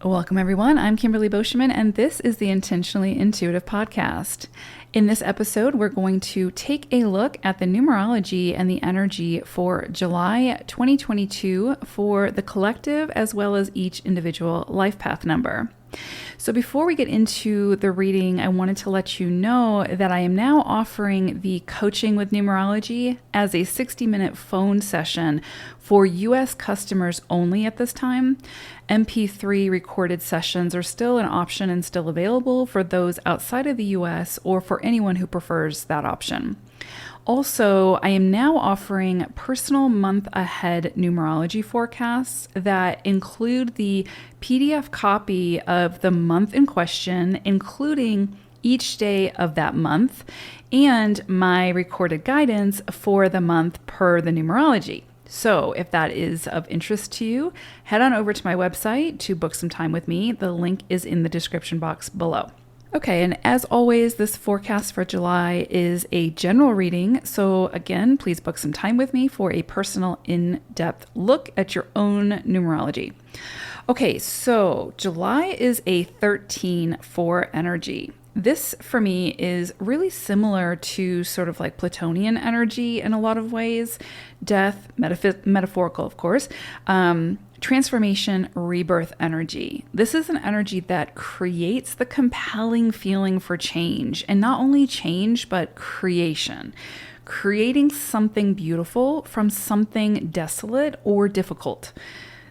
Welcome, everyone. I'm Kimberly Boschman, and this is the Intentionally Intuitive podcast. In this episode, we're going to take a look at the numerology and the energy for July 2022 for the collective as well as each individual life path number. So before we get into the reading, I wanted to let you know that I am now offering the Coaching with Numerology as a 60-minute phone session for U.S. customers only at this time. MP3 recorded sessions are still an option and still available for those outside of the U.S. or for anyone who prefers that option. Also, I am now offering personal month ahead numerology forecasts that include the PDF copy of the month in question, including each day of that month, and my recorded guidance for the month per the numerology. So if that is of interest to you, head on over to my website to book some time with me. The link is in the description box below. Okay, and as always, this forecast for July is a general reading. So again, please book some time with me for a personal in-depth look at your own numerology. Okay, so July is a 13-4 energy. This for me is really similar to sort of like Plutonian energy in a lot of ways. Death, metaphorical, of course. Transformation, rebirth energy. This is an energy that creates the compelling feeling for change, and not only change, but creation. Creating something beautiful from something desolate or difficult.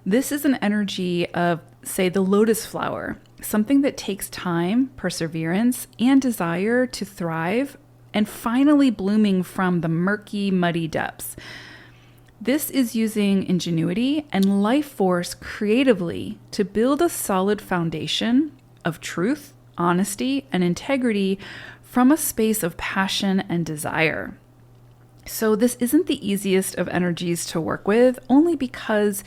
This is an energy of, say, the lotus flower, something that takes time, perseverance, and desire to thrive, and finally blooming from the murky, muddy depths. This is using ingenuity and life force creatively to build a solid foundation of truth, honesty, and integrity from a space of passion and desire. So this isn't the easiest of energies to work with, only because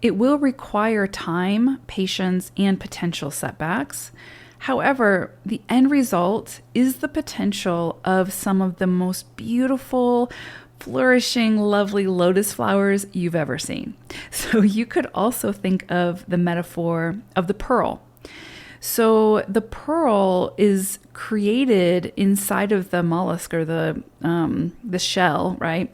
it will require time, patience, and potential setbacks. However, the end result is the potential of some of the most beautiful, flourishing, lovely lotus flowers you've ever seen. So you could also think of the metaphor of the pearl. So the pearl is created inside of the mollusk or the shell, right?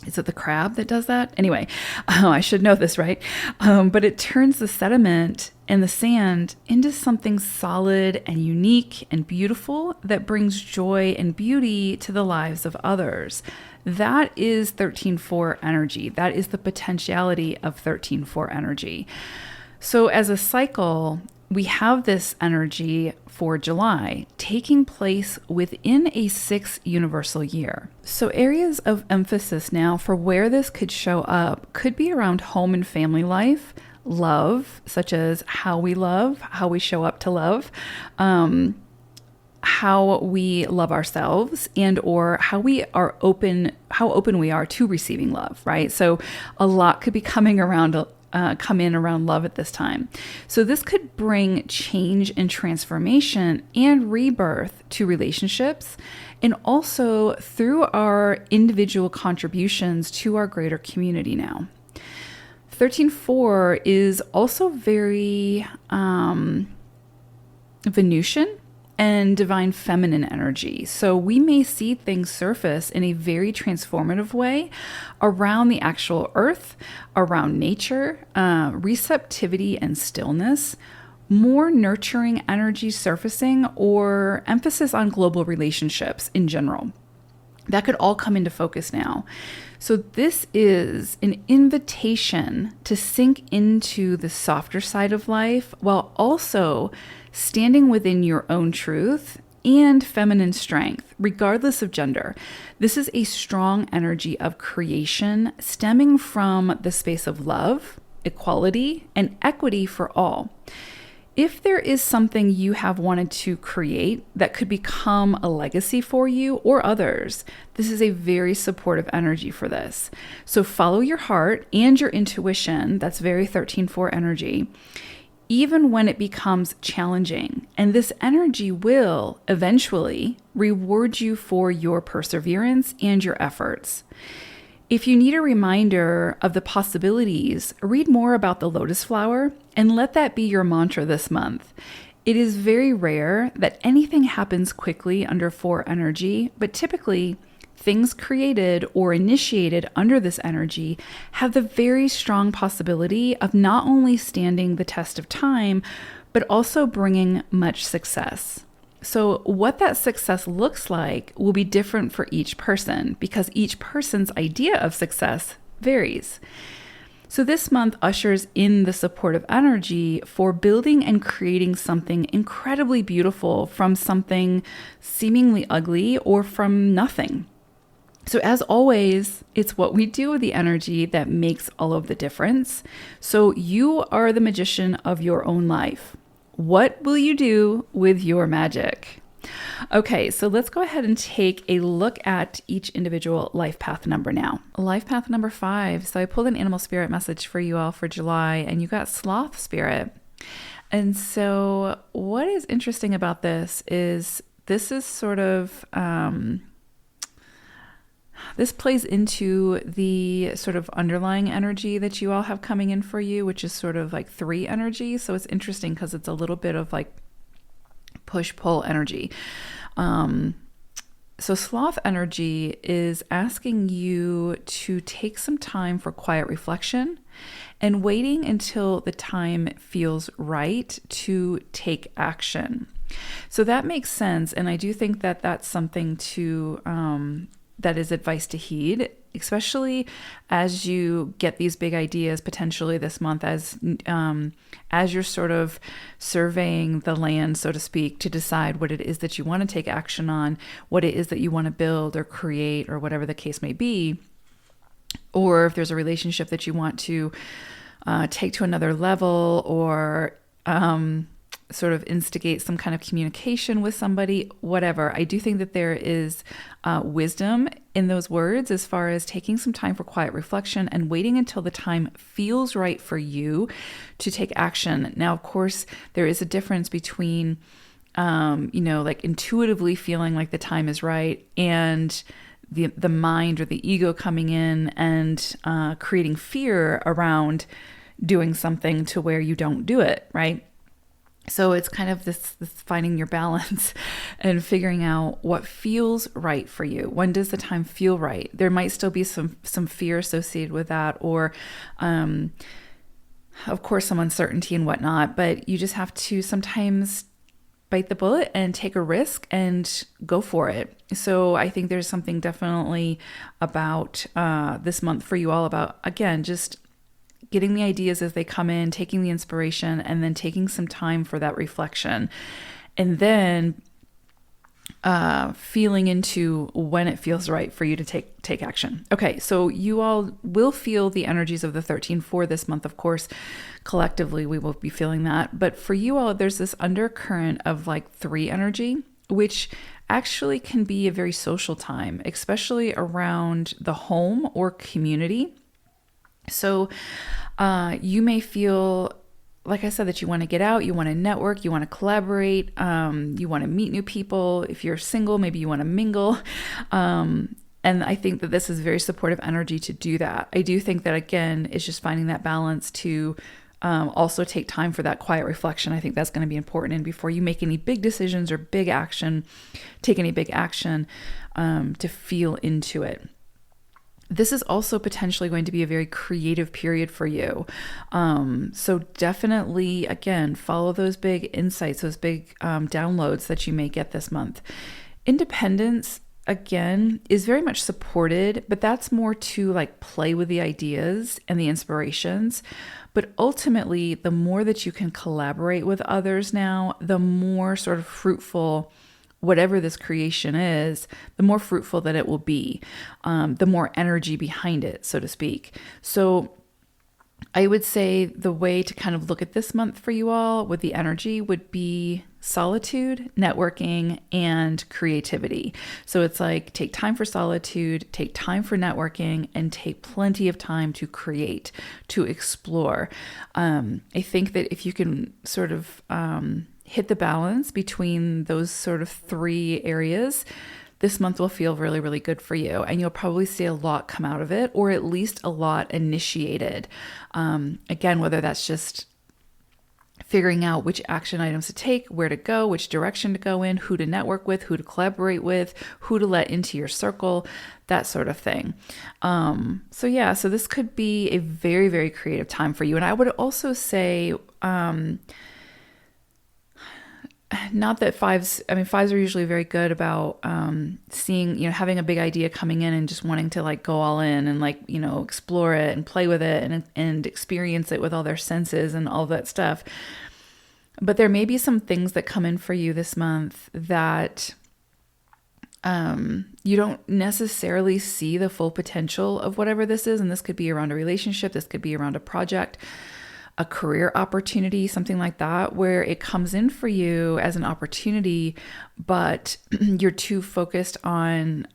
Is it the crab that does that? Anyway, I should know this, right? But it turns the sediment and the sand into something solid and unique and beautiful that brings joy and beauty to the lives of others. That is 13-4 energy. That is the potentiality of 13-4 energy. So as a cycle, we have this energy for July taking place within a 6 universal year. So areas of emphasis now for where this could show up could be around home and family life, love, such as how we love, how we show up to love, how we love ourselves, and or how open we are to receiving love, right? So a lot could be come in around love at this time. So this could bring change and transformation and rebirth to relationships, and also through our individual contributions to our greater community now. 13-4 is also very Venusian and divine feminine energy. So we may see things surface in a very transformative way around the actual earth, around nature, receptivity and stillness, more nurturing energy surfacing, or emphasis on global relationships in general. That could all come into focus now. So this is an invitation to sink into the softer side of life while also standing within your own truth and feminine strength, regardless of gender. This is a strong energy of creation stemming from the space of love, equality, and equity for all. If there is something you have wanted to create that could become a legacy for you or others, this is a very supportive energy for this. So follow your heart and your intuition. That's very 13-4 energy, even when it becomes challenging. And this energy will eventually reward you for your perseverance and your efforts. If you need a reminder of the possibilities, read more about the lotus flower And let that be your mantra this month. It is very rare that anything happens quickly under 4 energy, but typically things created or initiated under this energy have the very strong possibility of not only standing the test of time, but also bringing much success. So what that success looks like will be different for each person because each person's idea of success varies. So this month ushers in the supportive energy for building and creating something incredibly beautiful from something seemingly ugly or from nothing. So as always, it's what we do with the energy that makes all of the difference. So you are the magician of your own life. What will you do with your magic? Okay, so let's go ahead and take a look at each individual life path number now. Life path number 5. So I pulled an animal spirit message for you all for July, and you got sloth spirit. And so what is interesting about this is sort of, this plays into the sort of underlying energy that you all have coming in for you, which is sort of like 3 energy. So it's interesting because it's a little bit of like push-pull energy. So sloth energy is asking you to take some time for quiet reflection and waiting until the time feels right to take action. So that makes sense. And I do think that that's something to that is advice to heed, especially as you get these big ideas potentially this month, as you're sort of surveying the land, so to speak, to decide what it is that you want to take action on, what it is that you want to build or create, or whatever the case may be, or if there's a relationship that you want to take to another level, or sort of instigate some kind of communication with somebody, whatever. I do think that there is wisdom in those words as far as taking some time for quiet reflection and waiting until the time feels right for you to take action. Now, of course, there is a difference between, like intuitively feeling like the time is right and the mind or the ego coming in and creating fear around doing something to where you don't do it, right? So it's kind of this finding your balance and figuring out what feels right for you. When does the time feel right? There might still be some fear associated with that, or of course some uncertainty and whatnot, but you just have to sometimes bite the bullet and take a risk and go for it. So I think there's something definitely about this month for you all about, again, just getting the ideas as they come in, taking the inspiration, and then taking some time for that reflection. And then feeling into when it feels right for you to take action. Okay, so you all will feel the energies of the 13 for this month, of course. Collectively, we will be feeling that. But for you all, there's this undercurrent of like 3 energy, which actually can be a very social time, especially around the home or community. So you may feel, like I said, that you want to get out, you want to network, you want to collaborate, you want to meet new people. If you're single, maybe you want to mingle. And I think that this is very supportive energy to do that. I do think that, again, it's just finding that balance to also take time for that quiet reflection. I think that's going to be important. And before you make any big decisions or take any big action, to feel into it. This is also potentially going to be a very creative period for you. So definitely, again, follow those big insights, those big downloads that you may get this month. Independence, again, is very much supported, but that's more to like play with the ideas and the inspirations. But ultimately, the more that you can collaborate with others now, the more sort of fruitful whatever this creation is, the more fruitful that it will be, the more energy behind it, so to speak. So I would say the way to kind of look at this month for you all with the energy would be solitude, networking, and creativity. So it's like take time for solitude, take time for networking, and take plenty of time to create, to explore. I think that if you can sort of hit the balance between those sort of 3 areas, this month will feel really, really good for you. And you'll probably see a lot come out of it, or at least a lot initiated. Again, whether that's just figuring out which action items to take, where to go, which direction to go in, who to network with, who to collaborate with, who to let into your circle, that sort of thing. So this could be a very, very creative time for you. And I would also say, not that fives are usually very good about seeing, having a big idea coming in and just wanting to like go all in and like, explore it and play with it and experience it with all their senses and all that stuff. But there may be some things that come in for you this month that you don't necessarily see the full potential of whatever this is. And this could be around a relationship. This could be around a project, a career opportunity, something like that, where it comes in for you as an opportunity, but you're too focused on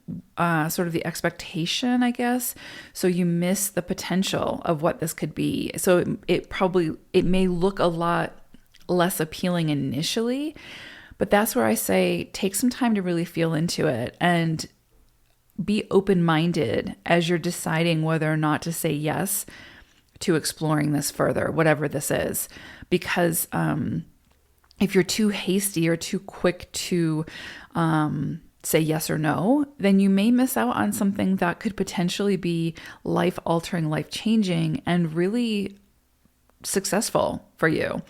sort of the expectation, I guess. So you miss the potential of what this could be. So it may look a lot less appealing initially, but that's where I say take some time to really feel into it and be open-minded as you're deciding whether or not to say yes to exploring this further, whatever this is. Because if you're too hasty or too quick to say yes or no, then you may miss out on something that could potentially be life-altering, life-changing, and really successful for you.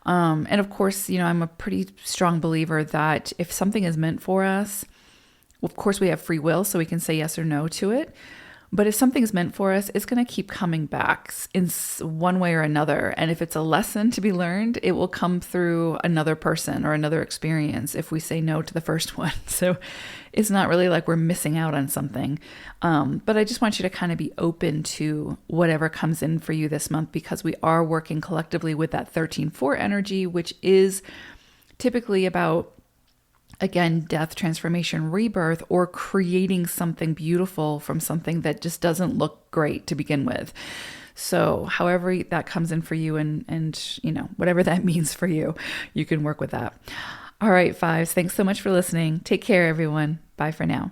And of course, I'm a pretty strong believer that if something is meant for us, of course we have free will, so we can say yes or no to it. But if something's meant for us, it's going to keep coming back in one way or another. And if it's a lesson to be learned, it will come through another person or another experience if we say no to the first one. So it's not really like we're missing out on something. But I just want you to kind of be open to whatever comes in for you this month, because we are working collectively with that 13-4 energy, which is typically about, again, death, transformation, rebirth, or creating something beautiful from something that just doesn't look great to begin with. So however that comes in for you and whatever that means for you, you can work with that. All right, fives, thanks so much for listening. Take care, everyone. Bye for now.